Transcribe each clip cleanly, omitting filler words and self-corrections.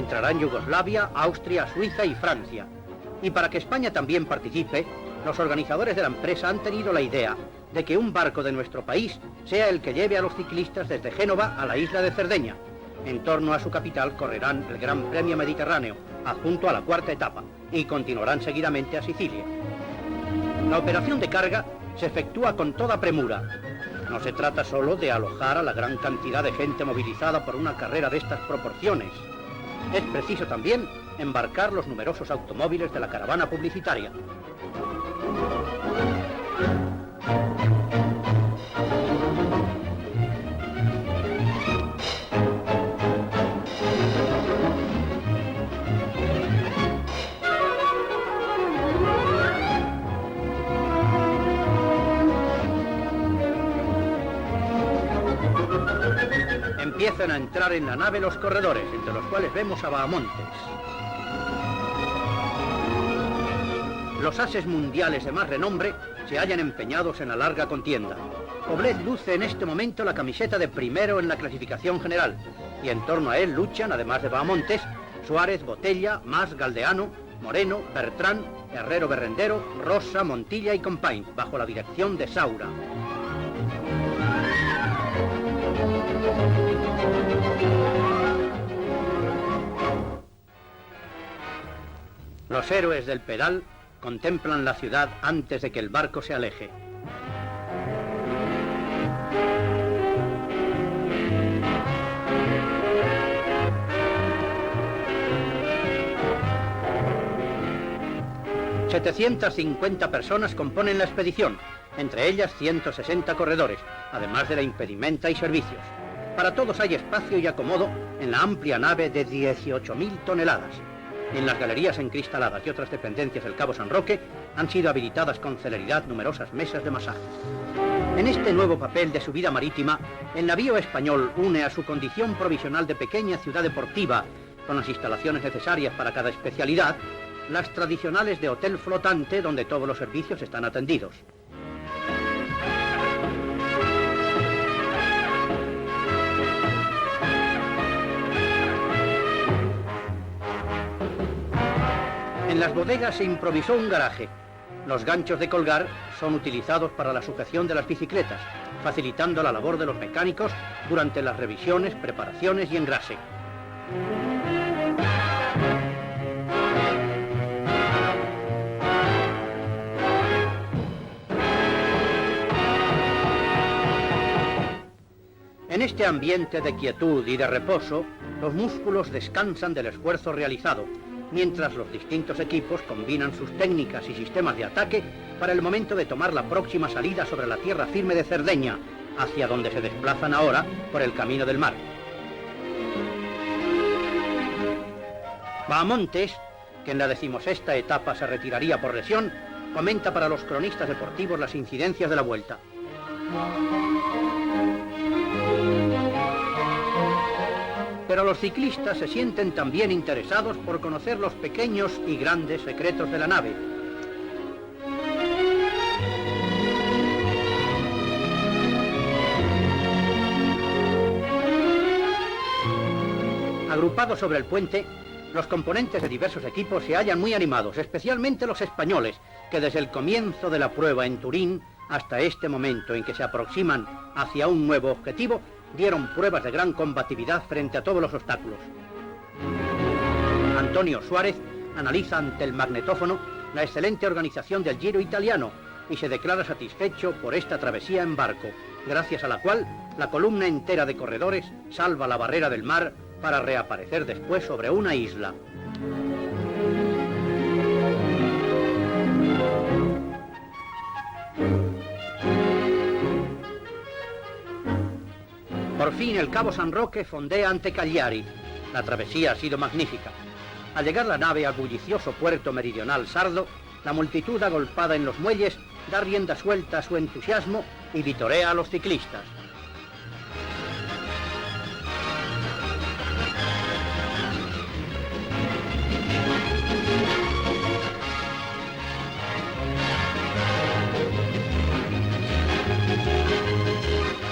Entrarán Yugoslavia, Austria, Suiza y Francia. Y para que España también participe, los organizadores de la empresa han tenido la idea de que un barco de nuestro país sea el que lleve a los ciclistas desde Génova a la isla de Cerdeña. En torno a su capital correrán el Gran Premio Mediterráneo, adjunto a la cuarta etapa, y continuarán seguidamente a Sicilia. La operación de carga se efectúa con toda premura. No se trata solo de alojar a la gran cantidad de gente movilizada por una carrera de estas proporciones. Es preciso también embarcar los numerosos automóviles de la caravana publicitaria. Empiezan a entrar en la nave los corredores, entre los cuales vemos a Bahamontes. Los ases mundiales de más renombre se hallan empeñados en la larga contienda. Poblet luce en este momento la camiseta de primero en la clasificación general, y en torno a él luchan, además de Bahamontes, Suárez, Botella, Mas, Galdeano, Moreno, Bertrán, Herrero Berrendero, Rosa, Montilla y Compain, bajo la dirección de Saura. Los héroes del pedal contemplan la ciudad antes de que el barco se aleje. ...750 personas componen la expedición, entre ellas 160 corredores, además de la impedimenta y servicios. Para todos hay espacio y acomodo en la amplia nave de 18.000 toneladas. En las galerías encristaladas y otras dependencias del Cabo San Roque han sido habilitadas con celeridad numerosas mesas de masaje. En este nuevo papel de su vida marítima, el navío español une a su condición provisional de pequeña ciudad deportiva, con las instalaciones necesarias para cada especialidad, las tradicionales de hotel flotante donde todos los servicios están atendidos. En las bodegas se improvisó un garaje. Los ganchos de colgar son utilizados para la sujeción de las bicicletas, facilitando la labor de los mecánicos durante las revisiones, preparaciones y engrase. En este ambiente de quietud y de reposo, los músculos descansan del esfuerzo realizado, mientras los distintos equipos combinan sus técnicas y sistemas de ataque para el momento de tomar la próxima salida sobre la tierra firme de Cerdeña, hacia donde se desplazan ahora por el camino del mar. Bahamontes, que en la 16ª etapa se retiraría por lesión, comenta para los cronistas deportivos las incidencias de la vuelta. Pero los ciclistas se sienten también interesados por conocer los pequeños y grandes secretos de la nave. Agrupados sobre el puente, los componentes de diversos equipos se hallan muy animados, especialmente los españoles, que desde el comienzo de la prueba en Turín hasta este momento en que se aproximan hacia un nuevo objetivo, dieron pruebas de gran combatividad frente a todos los obstáculos. Antonio Suárez analiza ante el magnetófono la excelente organización del Giro italiano y se declara satisfecho por esta travesía en barco, gracias a la cual la columna entera de corredores salva la barrera del mar para reaparecer después sobre una isla. Por fin el Cabo San Roque fondea ante Cagliari. La travesía ha sido magnífica. Al llegar la nave al bullicioso puerto meridional Sardo, la multitud agolpada en los muelles da rienda suelta a su entusiasmo y vitorea a los ciclistas.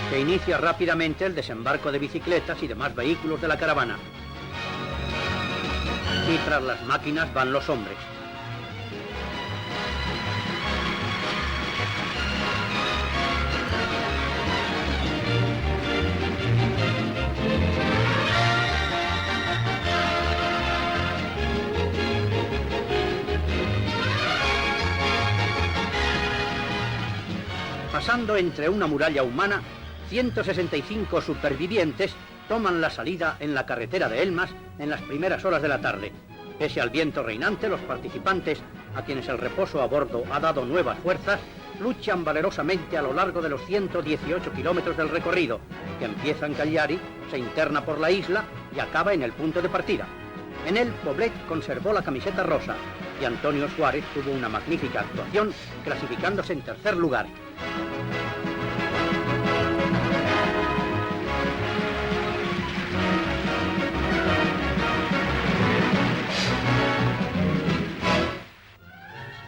Se inicia rápidamente el desembarco de bicicletas y demás vehículos de la caravana. Y tras las máquinas van los hombres. Pasando entre una muralla humana, 165 supervivientes toman la salida en la carretera de Elmas en las primeras horas de la tarde. Pese al viento reinante, los participantes, a quienes el reposo a bordo ha dado nuevas fuerzas, luchan valerosamente a lo largo de los 118 kilómetros del recorrido, que empieza en Cagliari, se interna por la isla y acaba en el punto de partida. En él, Poblet conservó la camiseta rosa y Antonio Suárez tuvo una magnífica actuación, clasificándose en tercer lugar.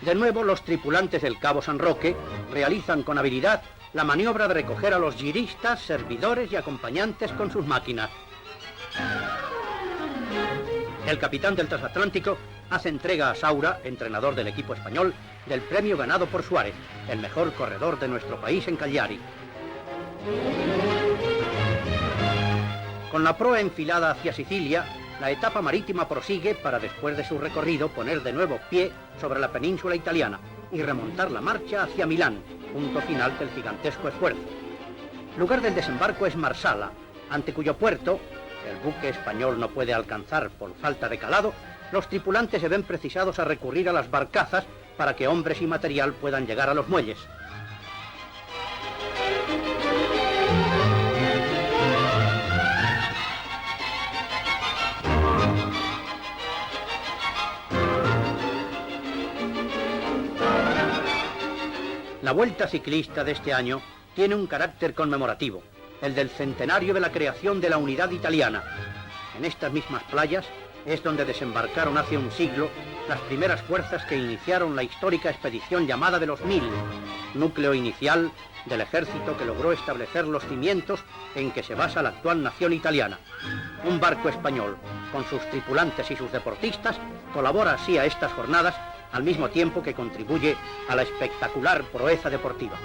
De nuevo, los tripulantes del Cabo San Roque realizan con habilidad la maniobra de recoger a los giristas, servidores y acompañantes con sus máquinas. El capitán del transatlántico hace entrega a Saura, entrenador del equipo español, del premio ganado por Suárez, el mejor corredor de nuestro país en Cagliari. Con la proa enfilada hacia Sicilia, la etapa marítima prosigue para, después de su recorrido, poner de nuevo pie sobre la península italiana y remontar la marcha hacia Milán, punto final del gigantesco esfuerzo. Lugar del desembarco es Marsala, ante cuyo puerto el buque español no puede alcanzar por falta de calado. Los tripulantes se ven precisados a recurrir a las barcazas para que hombres y material puedan llegar a los muelles. La Vuelta Ciclista de este año tiene un carácter conmemorativo, el del centenario de la creación de la Unidad Italiana. En estas mismas playas es donde desembarcaron hace un siglo las primeras fuerzas que iniciaron la histórica expedición llamada de los 1000, núcleo inicial del ejército que logró establecer los cimientos en que se basa la actual nación italiana. Un barco español, con sus tripulantes y sus deportistas, colabora así a estas jornadas, al mismo tiempo que contribuye a la espectacular proeza deportiva.